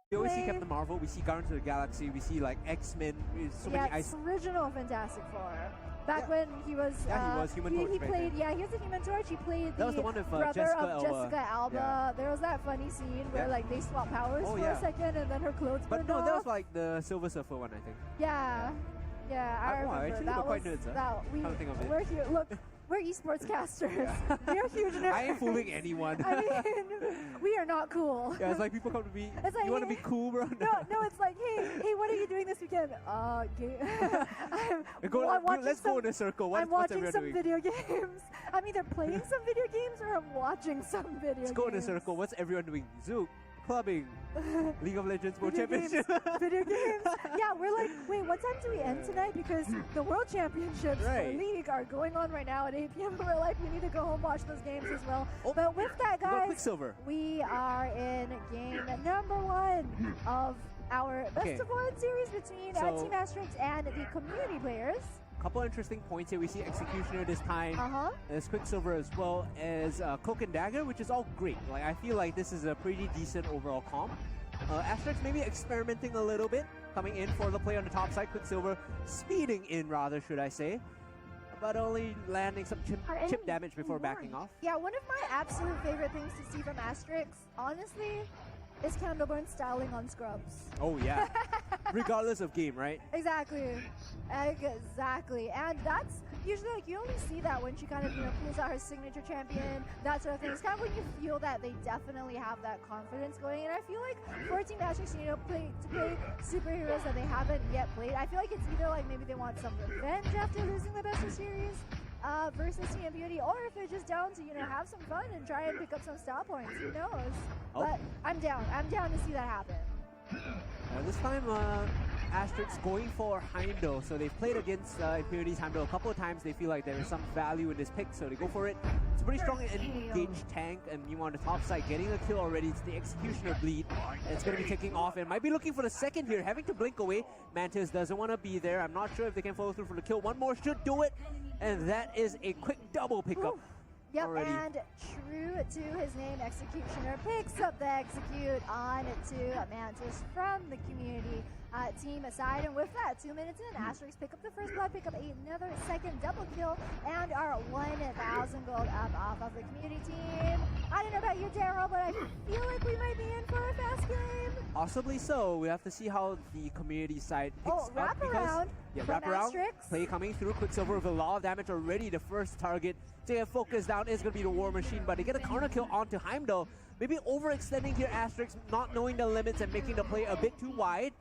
We always see Captain Marvel, we see Guardians of the Galaxy, we see like X-Men, so many ice. Original Fantastic Four. Back when he was, he was Human Torch. He played, he was the Human Torch. He played that was the one with, brother Jessica of Jessica Alba. Yeah. There was that funny scene where like they swap powers for a second, and then her clothes burned off. That was like the Silver Surfer one, I think. Yeah, I remember. Actually, that we're quite nerds, we're here. Look. We're esports casters. We're huge nerds. I ain't fooling anyone. I mean, we are not cool. Yeah, it's like people come to me. It's like, you want to be cool, bro? No, it's like, hey, what are you doing this weekend? Let's go in a circle. I'm watching some video games. I'm either playing some video games or I'm watching some video games. Let's go in a circle. What's everyone doing? Zouk, clubbing, League of Legends World Championship. Video games. Yeah, we're like, wait, what time do we end tonight? Because the World Championships for League are going on right now at 8 p.m. We're like, we need to go home watch those games as well. But with that, guys, Quicksilver. We are in game number 1 of our best of 1 series between Team Asterix and the community players. Couple interesting points here. We see Executioner this time. There's Quicksilver as well as Cloak and Dagger, which is all great. Like, I feel like this is a pretty decent overall comp. Asterix maybe experimenting a little bit, coming in for the play on the top side. Quicksilver speeding in, rather, should I say. But only landing some chip damage before backing off. Yeah, one of my absolute favorite things to see from Asterix, honestly, is Candleburn styling on scrubs. Oh, yeah. Regardless of game, right? Exactly. And that's usually, like, you only see that when she kind of, pulls out her signature champion, that sort of thing. It's kind of when you feel that they definitely have that confidence going. And I feel like for Team Asterix, to play superheroes that they haven't yet played, I feel like it's either like maybe they want some revenge after losing the Best of Series versus Team Beauty, or if they're just down to, have some fun and try and pick up some style points. Who knows? But I'm down. I'm down to see that happen. This time, Asterix going for Heimdall. So they've played against Imperity's Heimdall a couple of times. They feel like there is some value in this pick, so they go for it. It's a pretty strong engaged tank, and you on the top side getting a kill already. It's the Executioner bleed. It's going to be taking off, and might be looking for the second here, having to blink away. Mantis doesn't want to be there. I'm not sure if they can follow through for the kill. One more should do it, and that is a quick double pickup. Yep, already. And true to his name, Executioner picks up the execute on to Mantis from the community team side. And with that, 2 minutes in, Asterix pick up the first blood, pick up another second double kill, and are 1,000 gold up off of the community team. I don't know about you, Daryl, but I feel like we might be in for a fast game. Possibly so. We have to see how the community side picks up. Wraparound. Yeah, wraparound. Play coming through. Quicksilver with a lot of damage already. The first target to get focused down is going to be the War Machine, but they get a counter kill onto Heimdall. Maybe overextending here, Asterix, not knowing the limits and making the play a bit too wide.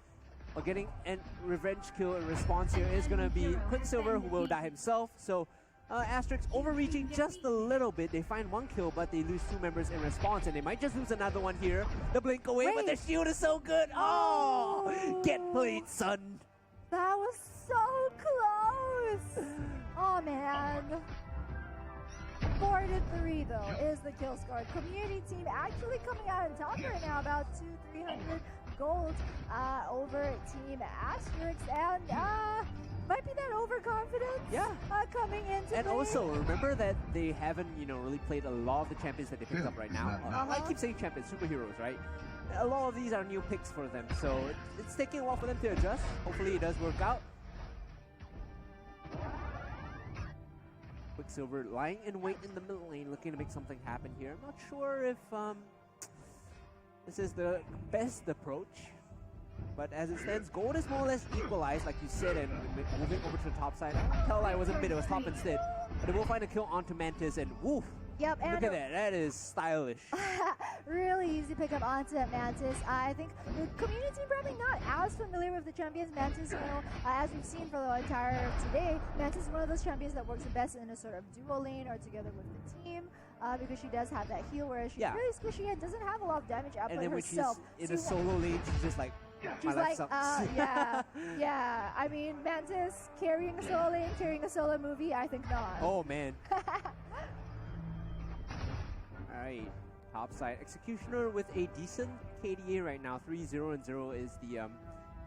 But getting a revenge kill in response here is going to be Quicksilver, who will die himself. So Asterix overreaching just a little bit. They find 1 kill, but they lose 2 members in response, and they might just lose another one here. The blink away, but the shield is so good. Oh, get played, son. That was so close. Oh, man. 4-3 though is the kill score. Community team actually coming out on top right now, about 200-300 gold over Team Asterix, and might be that overconfidence coming into and play. Also remember that they haven't really played a lot of the champions that they picked up right now. I keep saying champions, superheroes, right? A lot of these are new picks for them, so it's taking a while for them to adjust. Hopefully it does work out. Quicksilver lying in wait in the middle lane, looking to make something happen here. I'm not sure if this is the best approach, but as it stands, gold is more or less equalized, like you said, and moving over to the top side. Tell I wasn't mid, it was top instead. But they will find a kill onto Mantis, and woof! Yep, and look at that. That is stylish. Really easy pick up onto Mantis. I think the community probably not as familiar with the champions. Mantis, as we've seen for the entire today, Mantis is one of those champions that works the best in a sort of duo lane or together with the team, because she does have that heal, whereas she's really squishy and doesn't have a lot of damage output and then herself. When she's in a solo lane, she's just like, she's like, yeah. I mean, Mantis carrying a solo lane, carrying a solo movie, I think not. Oh, man. Alright, top side. Executioner with a decent KDA right now. 3-0-0 is the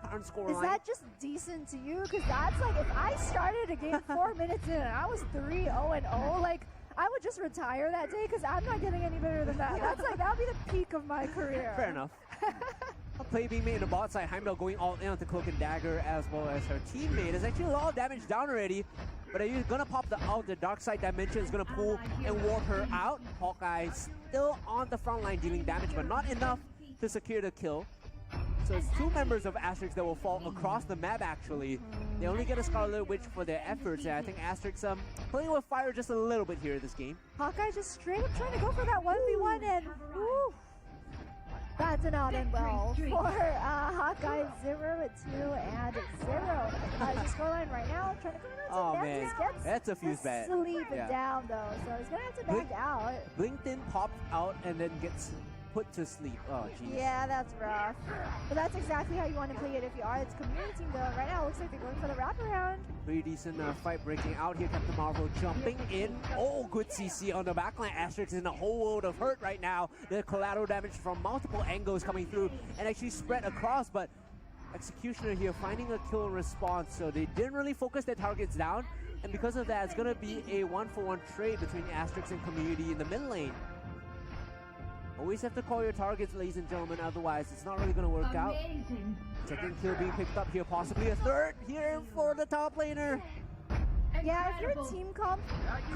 current score Is line. that just decent to you? Because that's like, if I started a game 4 minutes in and I was 3-0-0, like, I would just retire that day because I'm not getting any better than that. That's like, that would be the peak of my career. Fair enough. play being made in the bot side. Heimdall going all in onto Cloak and Dagger as well as her teammate. There's actually a lot of damage down already. But are you gonna pop the dark side dimension is gonna pull and warp her out. Hawkeye still on the front line dealing damage, but not enough to secure the kill. So it's 2 members of Asterix that will fall across the map actually. They only get a Scarlet Witch for their efforts, and I think Asterix playing with fire just a little bit here this game. Hawkeye just straight up trying to go for that 1v1 and woo, that did not end well for Hawkeye. 0-2 and 0. The scoreline right now trying to go down to man, that's a fuse bat. Sleep it down though, so he's gonna have to back out. Blinkton pops out and then gets put to sleep. Oh, jeez. Yeah, that's rough. But that's exactly how you want to play it if you are its community team, though. Right now, it looks like they're going for the wraparound. Pretty decent fight breaking out here. Captain Marvel jumping in. Oh, good CC on the backline. Asterix is in a whole world of hurt right now. The collateral damage from multiple angles coming through and actually spread across, but Executioner here finding a kill in response, so they didn't really focus their targets down, and because of that, it's going to be a 1-for-1 trade between Asterix and community in the mid lane. Always have to call your targets, ladies and gentlemen, otherwise it's not really going to work out. Second kill being picked up here, possibly a third here for the top laner. Yeah, if your team comp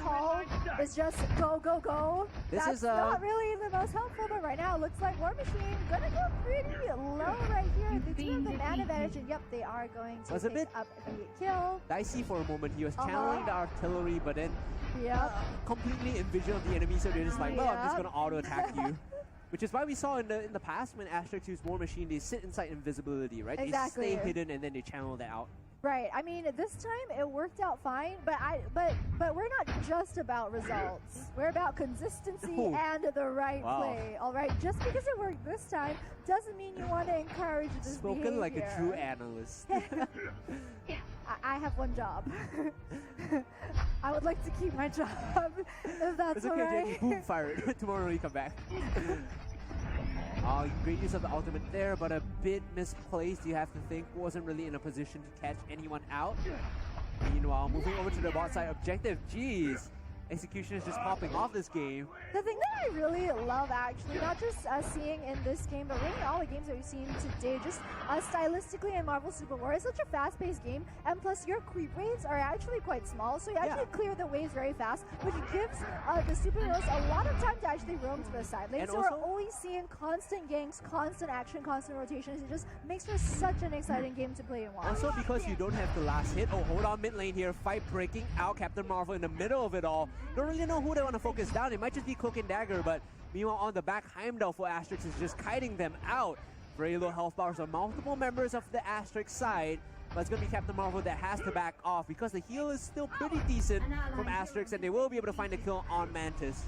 call is just go, go, go, that's not really the most helpful, but right now it looks like War Machine gonna go pretty low right here. They do have the man advantage, and yep, they are going to pick up the kill. Dicey for a moment, he was channeling the artillery, but then completely envisioned the enemy, so they're just like, well, I'm just gonna auto-attack you. Which is why we saw in the past when Asterix used War Machine, they sit inside invisibility, right? Exactly. They stay hidden and then they channel that out. Right. I mean, this time it worked out fine, but we're not just about results. We're about consistency and the right play. All right. Just because it worked this time doesn't mean you want to encourage this behavior. Spoken like a true analyst. I have one job. I would like to keep my job, if that's all right. It's okay, boom, fire it. Tomorrow you come back. Great use of the ultimate there, but a bit misplaced, you have to think. Wasn't really in a position to catch anyone out. Meanwhile, moving over to the bot side objective. Jeez. Execution is just popping off this game. The thing that I really love, actually, not just seeing in this game, but really all the games that we've seen today, just stylistically in Marvel Super War, it's such a fast-paced game, and plus your creep waves are actually quite small, so you actually clear the waves very fast, which gives the superheroes a lot of time to actually roam to the side lane. So we're always seeing constant ganks, constant action, constant rotations. It just makes for such an exciting game to play in WoW. Also, because you don't have the last hit. Oh, hold on, mid lane here. Fight breaking out. Captain Marvel in the middle of it all. Don't really know who they want to focus down. It might just be Cloak and Dagger, but meanwhile on the back, Heimdall for Asterix is just kiting them out. Very low health bars on multiple members of the Asterix side, but it's going to be Captain Marvel that has to back off because the heal is still pretty decent from Asterix, and they will be able to find a kill on Mantis.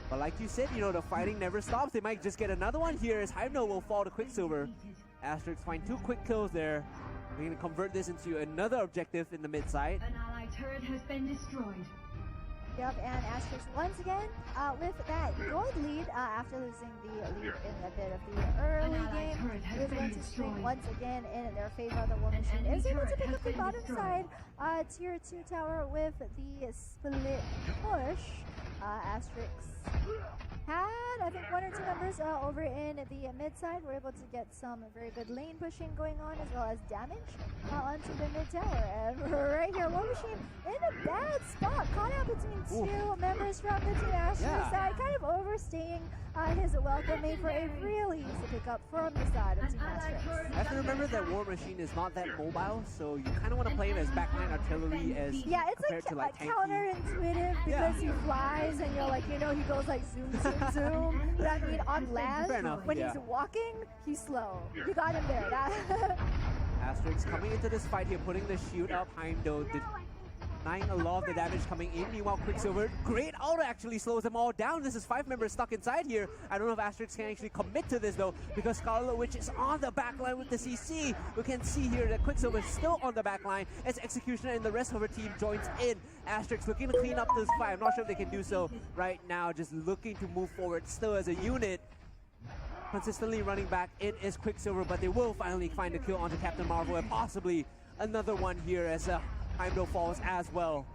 But like you said, the fighting never stops. They might just get another one here as Heimdall will fall to Quicksilver. Asterix find 2 quick kills there. We're going to convert this into another objective in the mid side. An allied turret has been destroyed. Yep, and Asterix once again with that gold lead after losing the lead in a bit of the early game. Is going to swing once again in their favor. The War Machine is able to pick up the bottom side tier 2 tower with the split push. Asterix had, I think, 1 or 2 members over in the mid side. We're able to get some very good lane pushing going on, as well as damage onto the mid tower. And right here, War Machine in a bad spot, caught out between 2 members from the Team Asterix side, kind of overstaying his welcome, made for a really easy pickup from the side of Team Asterix. I have to remember that War Machine is not that mobile, so you kind of want to play him as backline artillery as it's like counterintuitive because he flies and you're like, he goes like zoom, zoom, zoom. But I mean, on land, when he's walking, he's slow. You got him there. Asterix coming into this fight here, putting the shield up. Heimdall denying a lot of the damage coming in. Meanwhile, Quicksilver, great auto actually slows them all down. This is 5 members stuck inside here. I don't know if Asterix can actually commit to this though, because Scarlet Witch is on the back line with the CC. We can see here that Quicksilver is still on the back line as Executioner and the rest of her team joins in. Asterix looking to clean up this fight. I'm not sure if they can do so right now, just looking to move forward still as a unit. Consistently running back, it is Quicksilver, but they will finally find a kill onto Captain Marvel, and possibly another one here as Heimdall falls as well.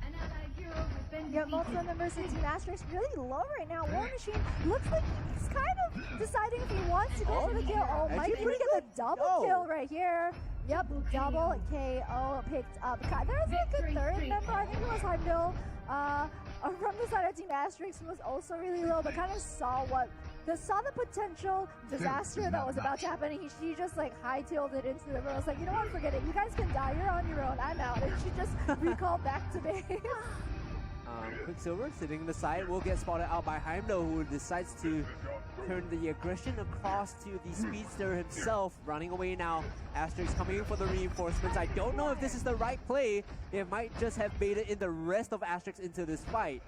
An allied hero has been Yeah, multiple members of Team Asterisk really low right now. War Machine looks like he's kind of deciding if he wants to go for the kill. Oh, might even get the double kill right here. Yep, double KO picked up. There's like a third member, I think it was Heimdall, from the side of Team Asterisk, who was also really low, but kind of saw the potential disaster that was about to happen, and she just like hightailed it into the river. I was like, you know what, forget it. You guys can die. You're on your own. I'm out. And she just recalled back to base. Quicksilver sitting on the side will get spotted out by Heimdall, who decides to turn the aggression across to the speedster himself, running away now. Asterisk coming in for the reinforcements. I don't know if this is the right play. It might just have baited in the rest of Asterisk into this fight.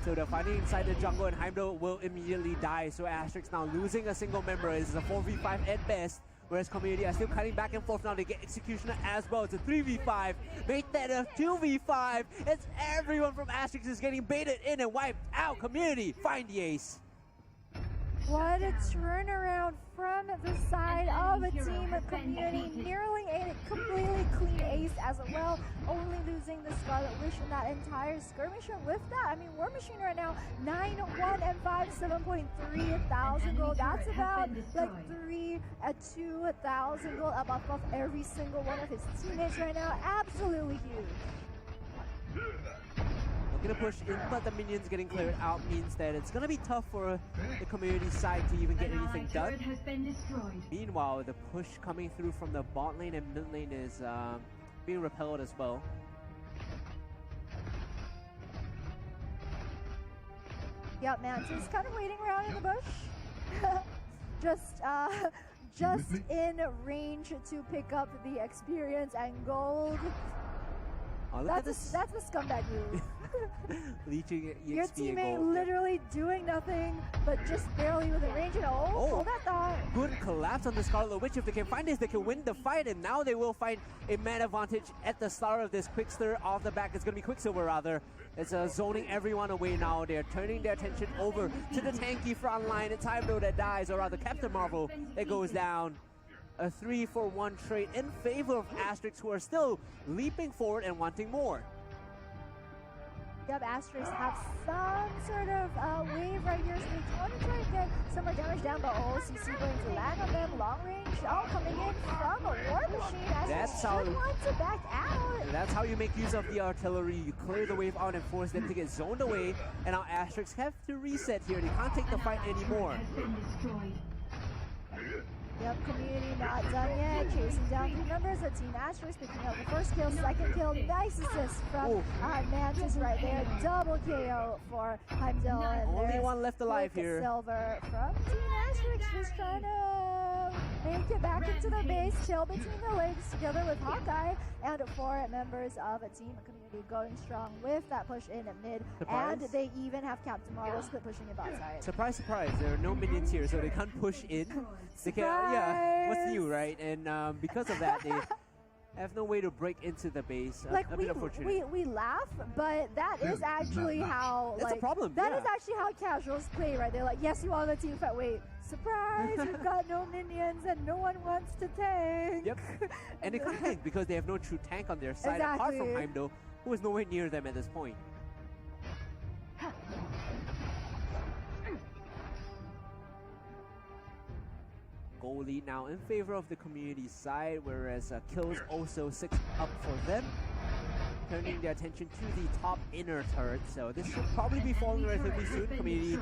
So they're fighting inside the jungle, and Heimdall will immediately die. So Asterisk now losing a single member. It's a 4v5 at best. Whereas Community are still cutting back and forth now. They get Executioner as well. It's a 3v5. Make that a 2v5. It's everyone from Asterisk is getting baited in and wiped out. Community find the ace. What a turnaround from the side of a Team of Community. Nearly a completely clean ace as well. Only losing the Scarlet Witch in that entire skirmish. And with that, I mean, War Machine right now, 9-1 and 5, 7.3 thousand gold. That's about like 3 at 2,000 gold above every single one of his teammates right now. Absolutely huge. Gonna push in, but the minions getting cleared out means that it's gonna be tough for the Community side to even get anything done. Meanwhile, the push coming through from the bot lane and mid lane is being repelled as well. Yep, man, just kind of waiting around in the bush. just in range to pick up the experience and gold. Oh, that's the scumbag move. Leeching EXP. Your teammate literally doing nothing but just barely within range. And hold that thought. Good collapse on the Scarlet Witch. If they can find this, they can win the fight. And now they will find a man advantage at the start of this. Quickster off the back. It's going to be Quicksilver rather. It's zoning everyone away now. They're turning their attention over to the tanky front line. It's Heimdall that dies, or rather Captain Marvel that goes down. A 3-for-1 trade in favor of Asterix, who are still leaping forward and wanting more. Yep, Asterisk have some sort of wave right here, so they want to try and get some more damage down, but CC going to land on them, long range, all coming in from a War Machine. That's how want to back out. That's how you make use of the artillery. You clear the wave out and force them to get zoned away, and now Asterix have to reset here. They can't take the fight anymore. Yep, Community not done yet. Chasing down 3 members of Team Asterisk, picking up the first kill, second kill. Nice assist from Mantis right there. Double KO for Heimdall. And only one left alive here. Silver from Team Asterisk, just trying to make it back into the base. Chill between the legs together with Hawkeye. And 4 members of a Team Community going strong with that push in at mid. Surprise. And they even have Captain Marvel split pushing in bot side. Surprise, surprise. There are no minions here, so they can't push in. They can, yeah, what's new, right? And because of that, they have no way to break into the base. Like a bit unfortunate. we laugh, but that is actually how That's a problem. That is actually how casuals play, right? They're like, yes, you want the team fight. Wait, surprise! We've got no minions and no one wants to tank. Yep. And they can't tank because they have no true tank on their side, apart from Heimdall, who is nowhere near them at this point. Goal lead now in favor of the Community side, whereas kills also 6 up for them, turning their attention to the top inner turret. So this should probably be falling relatively soon. Community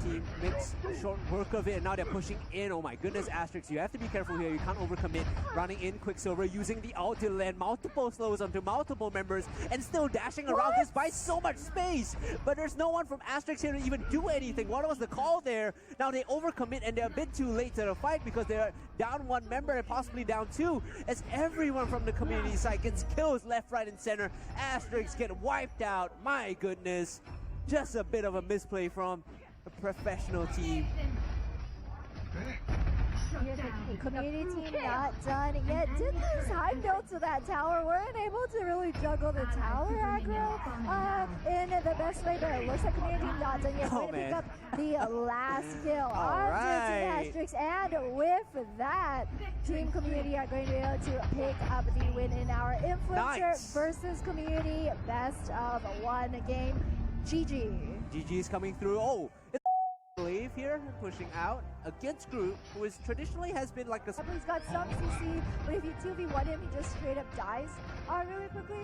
team makes short work of it, and now they're pushing in. Oh my goodness, Asterix, you have to be careful here. You can't overcommit. Running in Quicksilver, using the ult to land multiple slows onto multiple members, and still dashing around. This buys so much space, but there's no one from Asterix here to even do anything. What was the call there? Now they overcommit, and they're a bit too late to the fight because they're down 1 member and possibly down 2, as everyone from the Community side gets kills left, right, and center. Asterix get wiped out. My goodness, just a bit of a misplay from a professional team. Community team not done yet. Did lose Heimdall to that tower. Weren't able to really juggle the tower aggro in the best way, but it looks like community team not done yet. Going to pick up the last kill on Team Asterix, and with that, Team Community are going to be able to pick up the win in our Influencer versus Community best of one game. GG. GG is coming through. Oh, it's Glaive here pushing out against Groot, who is traditionally has been like a... He's got some CC, but if you 2v1 him, he just straight up dies really quickly.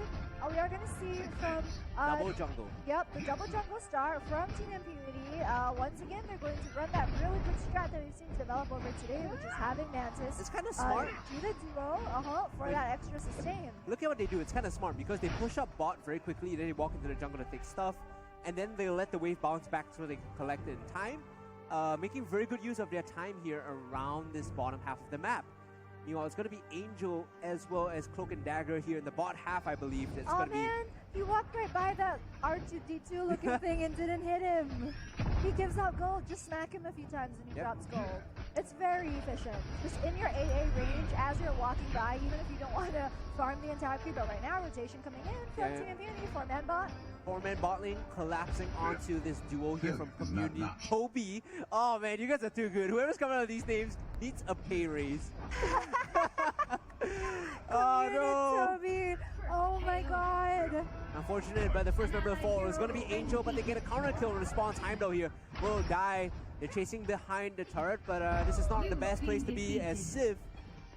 We are going to see from... double jungle. Yep, the double jungle start from Team Impunity. Once again, they're going to run that really good strat that we've seen develop over today, which is having Mantis. It's kind of smart. Do the duo, for that extra sustain. Look at what they do. It's kind of smart because they push up bot very quickly, then they walk into the jungle to take stuff, and then they let the wave bounce back so they can collect it in time. Making very good use of their time here around this bottom half of the map. Meanwhile, it's going to be Angel as well as Cloak and Dagger here in the bot half, I believe. It's oh man, he walked right by that R2D2 looking thing and didn't hit him. He gives out gold. Just smack him a few times and he drops gold. It's very efficient. Just in your AA range as you're walking by, even if you don't want to farm the entire creep. But right now, rotation coming in from Team Impunity, 4-man bot. 4-man bot lane collapsing onto this duo here from Community. Toby. Oh man, you guys are too good. Whoever's coming out of these names needs a pay raise. Oh no. Toby. Oh my god. Unfortunate, but the first member to fall is going to be Angel, but they get a counter kill in response. Heimdall here will die. They're chasing behind the turret, but this is not the best place to be, as Sif,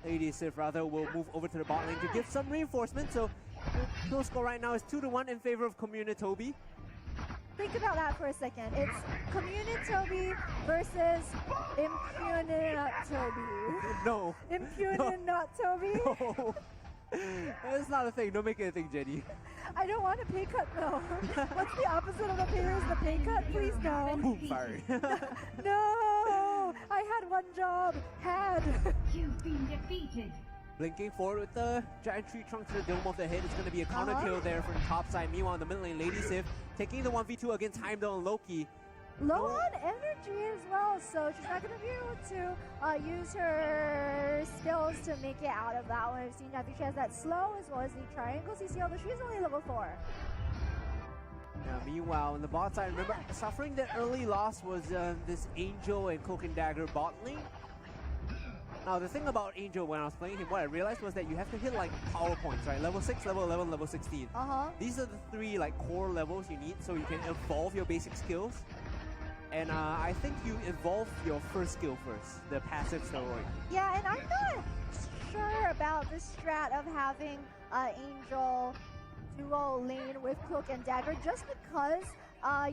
Lady Sif rather, will move over to the bot lane to give some reinforcement. So the kill score right now is 2-1 in favor of Community Toby. Think about that for a second. It's Community Toby versus Impune Toby. No. Impune not Toby? No. That's not a thing. Don't make it a thing, Jenny. I don't want a pay cut, though. What's the opposite of the pay raise? The pay cut? Please, no. Ooh, sorry. No! I had one job. You've been defeated. Blinking forward with the giant tree trunk to the dome of the head. It's going to be a counter kill there from the top side. Meanwhile, in the mid lane, Lady Sif taking the 1v2 against Heimdall and Loki. Low on energy as well, so she's not going to be able to use her skills to make it out of that one. We've seen I think she has that slow as well as the triangle CCL, but she's only level 4. Yeah, meanwhile, on the bot side, remember, suffering the early loss was this Angel and Cloak and Dagger bot lane. Now, the thing about Angel, when I was playing him, what I realized was that you have to hit like power points, right? Level 6, level 11, level 16. These are the 3 like core levels you need so you can evolve your basic skills. And I think you evolve your first skill first, the passive steroid. Yeah, and I'm not sure about this strat of having Angel duo lane with Cloak and Dagger, just because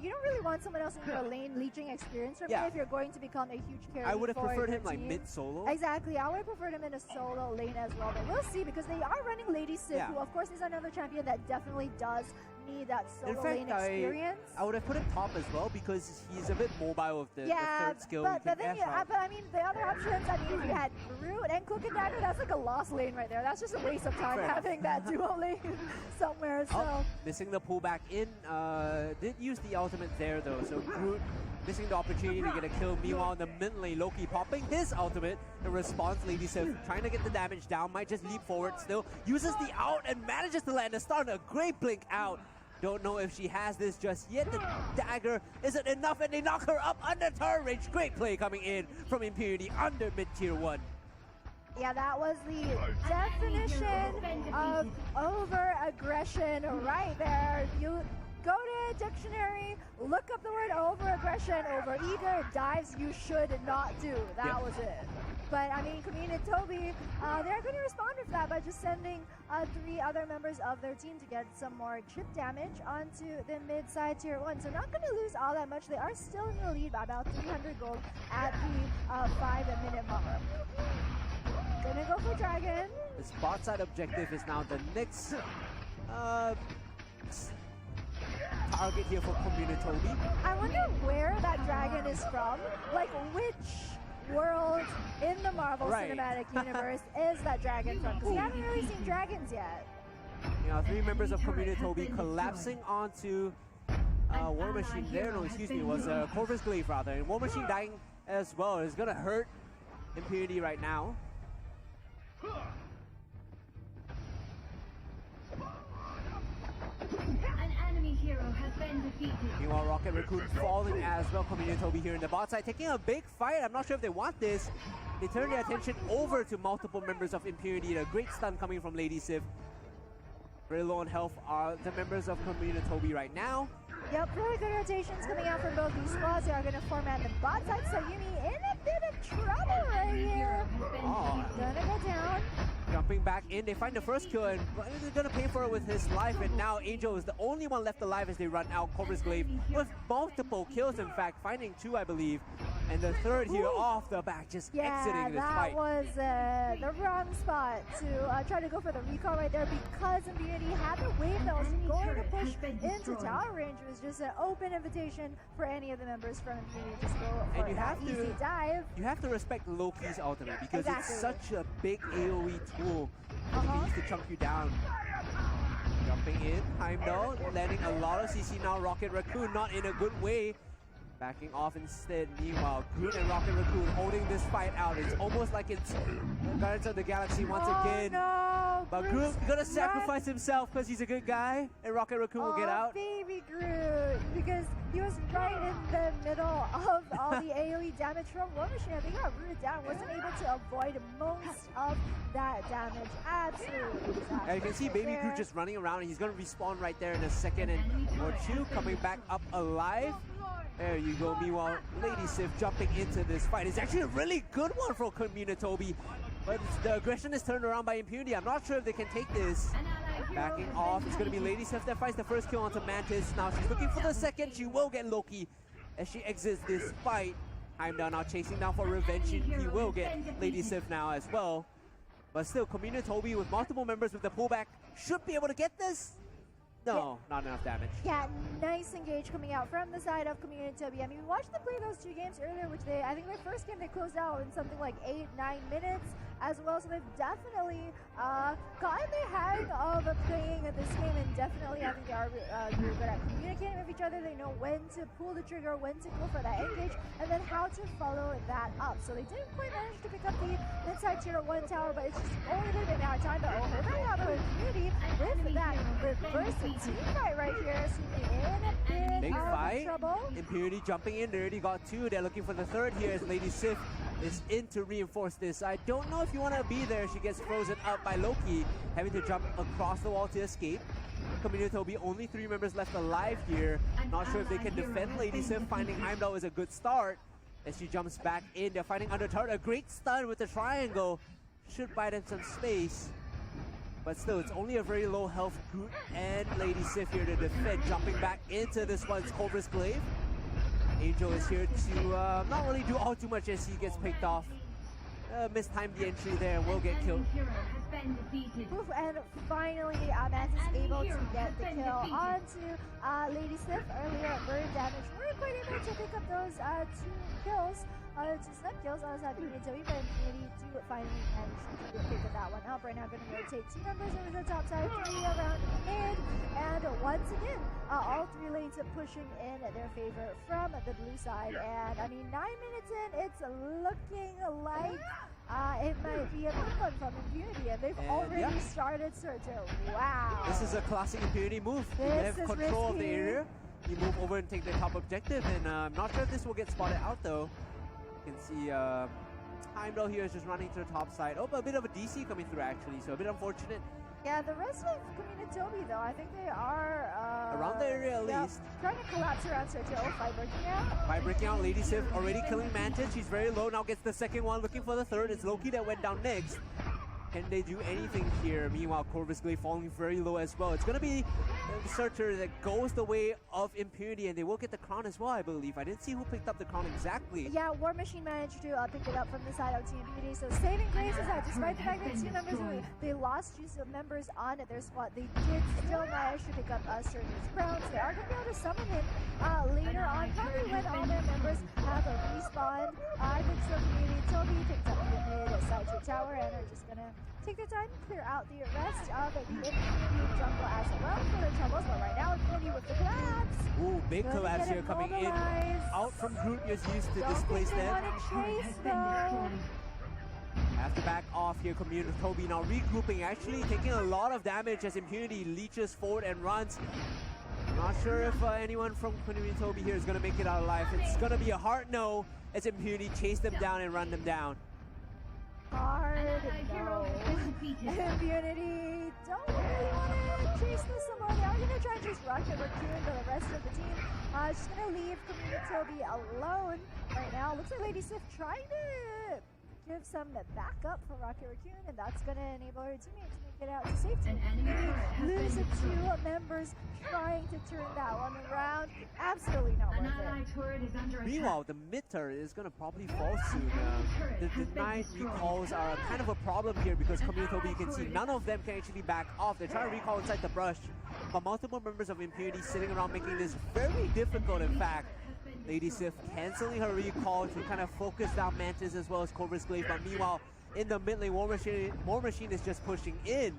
you don't really want someone else in your lane leeching experience from you if you're going to become a huge carry. I would have preferred him team. like mid-solo. Exactly, I would have preferred him in a solo lane as well, but we'll see because they are running Lady Sif, who of course is another champion that definitely does need that solo lane experience. I would have put him top as well because he's a bit mobile with the third skill. But then but I mean the other options, I mean if you had Groot and Cloak and Dagger, that's like a lost lane right there. That's just a waste of time having that duo lane somewhere. So missing the pullback in, did use the ultimate there though, so Groot missing the opportunity to get a kill. Meanwhile in the mid lane, Loki popping his ultimate in response. Lady Sif trying to get the damage down, might just leap forward still, uses the out and manages to land a stun, a great blink out. Don't know if she has this just yet. The dagger isn't enough and they knock her up under turret range. Great play coming in from Impunity under mid-tier 1. Yeah, that was the definition of over-aggression right there. You go to a dictionary, look up the word over-aggression, over-eager, dives you should not do. That was it. But I mean, Community Toby, they're going to respond with that by just sending 3 other members of their team to get some more chip damage onto the mid-side tier 1. So not going to lose all that much. They are still in the lead by about 300 gold at the 5-minute mark. Gonna go for Dragon. The spot side objective is now the next target here for Community Toby. I wonder where that dragon is from. Like which world in the Marvel Cinematic Universe is that dragon from? Because we haven't really seen dragons yet. You know, 3 members of Community Toby collapsing onto War Machine there. No, excuse me, it was Corvus Glaive rather. And War Machine dying as well. It's gonna hurt Impunity right now. An enemy hero has been defeated. Meanwhile, Rocket Raccoon falling as well. Coming Toby here in the bot side, taking a big fight. I'm not sure if they want this. They turn their attention over to multiple members of Impunity. A great stun coming from Lady Sif. Very low on health are the members of Toby right now. Yep, really good rotations coming out from both these squads. They are going to format the bot side. So Yumi in a bit of trouble right here. Oh. Gonna go down. Jumping back in, they find the first kill and they're gonna pay for it with his life. And now Angel is the only one left alive as they run out Cobra's Glaive with multiple kills. In fact, finding 2, I believe, and the third here off the back, just exiting this fight. Yeah, that was the wrong spot to try to go for the recall right there because Impunity had the wave that was going to push into tower range. It was just an open invitation for any of the members from Impunity to just go for that easy dive. You have to respect Loki's ultimate because it's such a big AoE tool to chunk you down. Jumping in, Heimdall landing a lot of CC now. Rocket Raccoon not in a good way. Backing off instead. Meanwhile, Groot and Rocket Raccoon holding this fight out. It's almost like it's Guardians of the Galaxy once again. No, but Groot gonna sacrifice himself because he's a good guy, and Rocket Raccoon will get out. Baby Groot, because he was right in the middle of all the AoE damage from War Machine. I think got rooted down, wasn't able to avoid most of that damage. Absolutely. And you can see Baby Groot just running around, and he's gonna respawn right there in a second or two, coming back up alive. There you go. Meanwhile, Lady Sif jumping into this fight. It's actually a really good one for Toby, but the aggression is turned around by Impunity. I'm not sure if they can take this. Backing off, it's going to be Lady Sif that finds the first kill onto Mantis. Now she's looking for the second. She will get Loki as she exits this fight. Heimdall now chasing down for revenge. He will get Lady Sif now as well. But still, Toby with multiple members with the pullback should be able to get this. No, not enough damage. Yeah, nice engage coming out from the side of Toby. I mean, we watched them play those 2 games earlier, which I think their first game they closed out in something like 8-9 minutes as well. So they've definitely gotten the hang of playing this game, and definitely I think they are really good at communicating with each other. They know when to pull the trigger, when to go for that engage, and then how to follow that up. So they didn't quite manage to pick up the inside tier 1 tower, but it's just only a little bit now time to hold that out with Impunity with that reverse team fight right here. So in a bit of trouble. Impunity jumping in. They already got 2. They're looking for the third here as Lady Sif is in to reinforce this. I don't know if you want to be there. She gets frozen up by Loki, having to jump across the wall to escape. Toby, only 3 members left alive here. Not sure if they can defend Lady Sif. Finding Heimdall is a good start as she jumps back in. They're fighting under turret. A great stun with the triangle. Should buy them some space. But still, it's only a very low health Groot and Lady Sif here to defend. Jumping back into this one's Cobra's Glaive. Angel is here to not really do all too much as he gets picked off. Mistimed the entry there and will get killed. Oof, and finally, Mantis is able to get the kill onto Lady Sif. Earlier, bird damage. We're quite able to pick up those 2 kills. 2 snap kills on the side of Toby, but Impunity do finally manage to pick that one up. Right now, going to rotate 2 members over the top side, 3 around mid, and once again, all 3 lanes are pushing in their favor from the blue side. And I mean, 9 minutes in, it's looking like it might be a big one from Impunity, and they've already started searching. Wow. This is a classic Impunity move. They have control of the area. You move over and take the top objective, and I'm not sure if this will get spotted out though. You can see Heimdall here is just running to the top side. Oh, but a bit of a DC coming through actually, so a bit unfortunate. Yeah, the rest of Toby though, I think they are around the area at least. Trying to collapse around Sergio by breaking out. By breaking out, Lady Sif already killing Mantis. She's very low, now gets the second one, looking for the third. It's Loki that went down next. Can they do anything here? Meanwhile, Corvus Glaive falling very low as well. It's going to be the Searcher that goes the way of Impunity, and they will get the crown as well, I believe. I didn't see who picked up the crown exactly. Yeah, War Machine managed to pick it up from the side of Team Impunity. So saving grace is that despite the fact that 2 members, they lost 2 members on their squad, they did still manage to pick up Searcher's crown. So they are going to be able to summon him later on, probably when all their members have a respawn. I think so Impunity. Toby picked up the mid side to tower and are just going to take their time, clear out the rest of the Impunity jungle as well for their troubles. But right now, Impunity with the collapse. Ooh, big collapse here coming in. Out from Groot is used to displace them. Chase, though. to back off here. Community Toby now regrouping, actually taking a lot of damage as Impunity leeches forward and runs. I'm not sure if anyone from Community Toby here is going to make it out alive. It's going to be a hard no as Impunity chase them down and run them down. Hard no. Impunity don't really want to chase this some more. They are going to try and chase Rocket Raccoon, but the rest of the team just going to leave Community Toby alone right now. Looks like Lady Sif trying to give some backup for Rocket Raccoon, and that's going to enable her teammate to make it out to safety. An enemy turret has been Lose destroyed. 2 members trying to turn that one around. Absolutely not An worth it. allied turret is under attack. Meanwhile, the mid turret is going to probably fall soon. The denied recalls are kind of a problem here because Community Toby, you can see none of them can actually back off. They're trying to recall inside the brush, but multiple members of Impunity sitting around making this very difficult, in fact. Lady Sif canceling her recall to kind of focus down Mantis as well as Corvus Glaive, but meanwhile, in the mid lane, War Machine is just pushing in.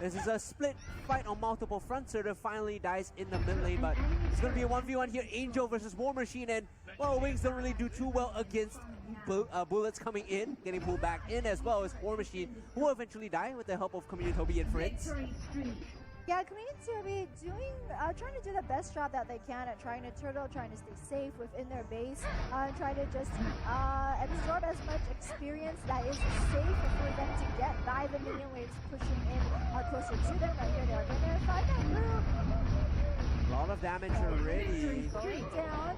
This is a split fight on multiple fronts. Surtur finally dies in the mid lane, but it's going to be a 1v1 here. Angel versus War Machine, and well, Wings don't really do too well against bullets coming in, getting pulled back in, as well as War Machine, who will eventually die with the help of Community Toby and friends. Victory streak. Yeah, Community Toby doing, trying to do the best job that they can at trying to turtle, trying to stay safe within their base, trying to just absorb as much experience that is safe for them to get by the minion waves pushing in closer to them. Right here, they are going to find that group. A lot of damage already. Going down.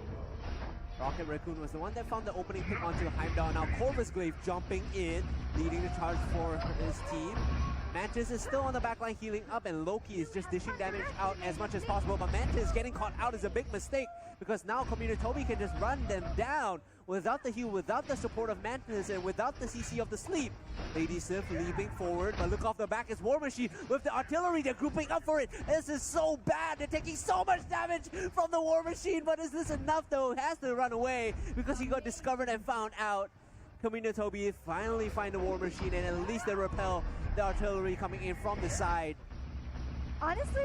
Rocket Raccoon was the one that found the opening pick onto Heimdall. Now Corvus Glaive jumping in, leading the charge for his team. Mantis is still on the backline healing up, and Loki is just dishing damage out as much as possible, but Mantis getting caught out is a big mistake because now Community Toby can just run them down without the heal, without the support of Mantis, and without the CC of the sleep. Lady Sif leaping forward, but look off the back is War Machine with the artillery. They're grouping up for it. This is so bad. They're taking so much damage from the War Machine, but is this enough though? It has to run away because he got discovered and found out. Community Toby finally find the War Machine, and at least they repel the artillery coming in from the side. Honestly,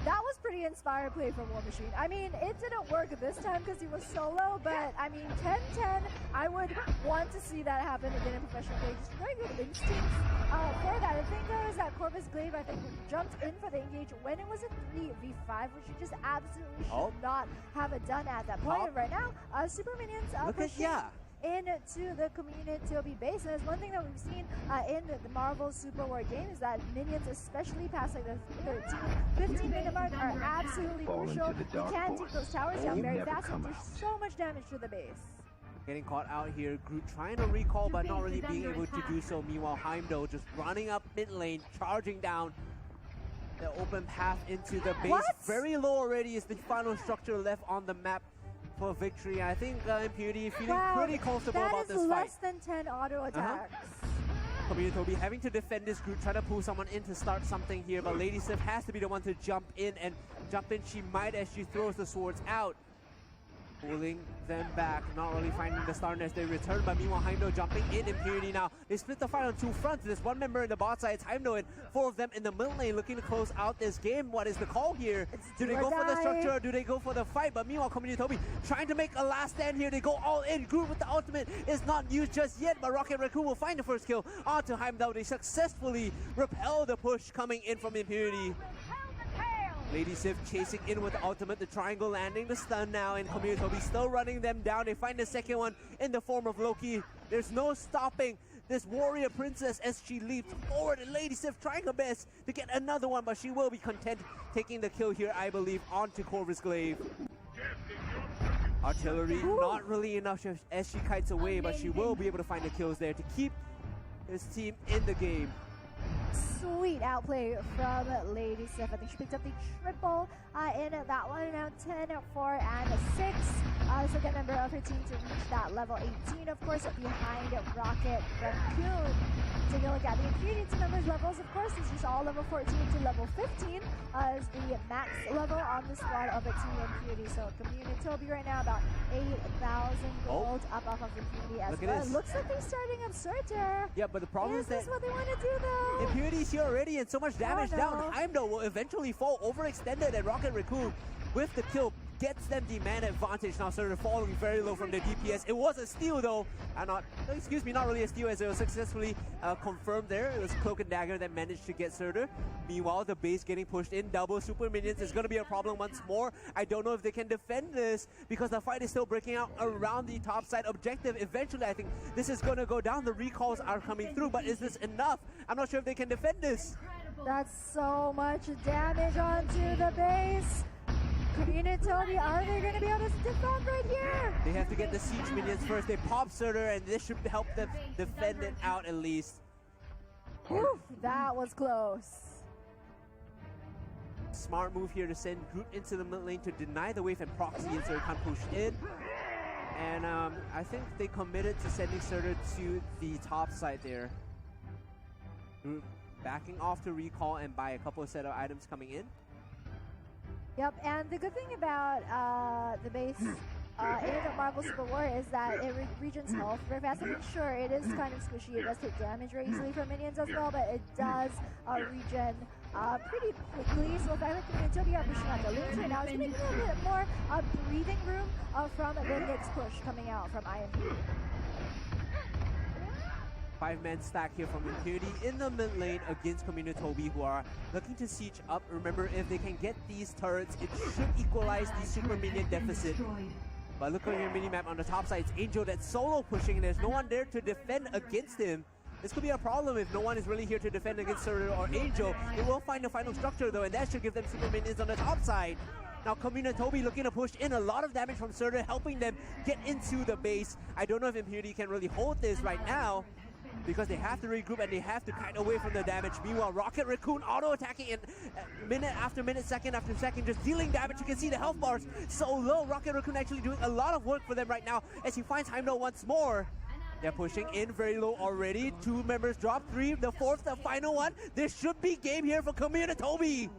that was pretty inspired play from War Machine. I mean, it didn't work this time because he was solo, but I mean, 10-10, I would want to see that happen again in professional play. Just very good instincts for that. The thing though is that Corvus Glaive, I think, jumped in for the engage when it was a 3v5, which you just absolutely should not have it done at that point. And right now, Super Minions pushing into the Community Toby base. And that's one thing that we've seen in the Marvel Super War game is that minions, especially past like the 13-15 minute mark, are absolutely crucial. You can take those towers down very fast and do so much damage to the base. Getting caught out here, Groot trying to recall but not really being able to do so. Meanwhile, Heimdall just running up mid lane, charging down the open path into the base. What? Very low already is the final structure left on the map for victory. I think Impunity feeling pretty comfortable about this fight. That is less than 10 auto attacks. Community Toby having to defend this group, trying to pull someone in to start something here, but Lady Sif has to be the one to jump in, and jump in she might as she throws the swords out. Pulling them back, not really finding the star as they return, but meanwhile Heimdall jumping in. Impunity now. They split the fight on 2 fronts. There's 1 member in the bot side, it's Heimdall, and 4 of them in the middle lane looking to close out this game. What is the call here? Do they go for the structure or do they go for the fight? But meanwhile, Community Toby trying to make a last stand here. They go all in. Groot with the ultimate is not used just yet, but Rocket Raccoon will find the first kill onto Heimdall. They successfully repel the push coming in from Impunity. Lady Sif chasing in with the ultimate, the triangle landing the stun now, and Community Toby still running them down. They find the second one in the form of Loki. There's no stopping this warrior princess as she leaps forward, and Lady Sif trying her best to get another one, but she will be content taking the kill here, I believe, onto Corvus Glaive. Artillery not really enough as she kites away, but she will be able to find the kills there to keep his team in the game. Sweet outplay from Lady Sif. I think she picked up the triple in that one. Now 10, 4, and 6. Second member of her team to reach that level 18, of course, behind Rocket Raccoon. Taking a look at the Impunity team members' levels, of course, this is all level 14 to level 15 is the max level on the squad of a team Impunity. So Community Toby right now about 8,000 gold up off of Impunity as well. It looks like they're starting up Surtur. Yeah, but the problem is that this what they want to do though? Impunity's here already and so much damage down. Heimdall will eventually fall overextended, and Rocket Raccoon with the kill gets them the man advantage. Now Surtur falling very low from the DPS. It was a steal though, and not really a steal, as it was successfully confirmed there. It was Cloak and Dagger that managed to get Surtur. Meanwhile, the base getting pushed in. Double super minions is going to be a problem once more. I don't know if they can defend this because the fight is still breaking out around the top side objective. Eventually, I think this is going to go down. The recalls are coming through, but is this enough? I'm not sure if they can defend this. That's so much damage onto the base. Communitobi, are they going to be able to defend right here? They have to get the siege minions first. They pop Surtur, and this should help them defend it out at least. Whew, that was close. Smart move here to send Groot into the mid lane to deny the wave and proxy, and Surtur can't push in. And I think they committed to sending Surtur to the top side there. Groot backing off to recall and buy a couple of set of items coming in. Yep, and the good thing about the base in Marvel Super War is that it regens health very fast. I mean, sure, it is kind of squishy. It does take damage very easily from minions as well, but it does regen pretty quickly. So if I look at Communitobi are pushing out the lanes right now, it's making a little bit more breathing room from the next push coming out from IMP. 5-man stack here from Impunity in the mid lane against Communitobi, who are looking to siege up. Remember, if they can get these turrets, it should equalize the super minion deficit. But look at your mini-map on the top side. It's Angel that's solo pushing, and there's no one there to defend against him. This could be a problem if no one is really here to defend against Surtur or Angel. They will find a final structure though, and that should give them super minions on the top side. Now Communitobi looking to push in. A lot of damage from Surtur, helping them get into the base. I don't know if Impunity can really hold this right now, because they have to regroup and they have to kite away from the damage. Meanwhile, Rocket Raccoon auto-attacking in minute after minute, second after second, just dealing damage. You can see the health bars so low. Rocket Raccoon actually doing a lot of work for them right now as he finds Heimdall once more. They're pushing in very low already. 2 members drop, 3, the 4th, the final one. This should be game here for Communitobi.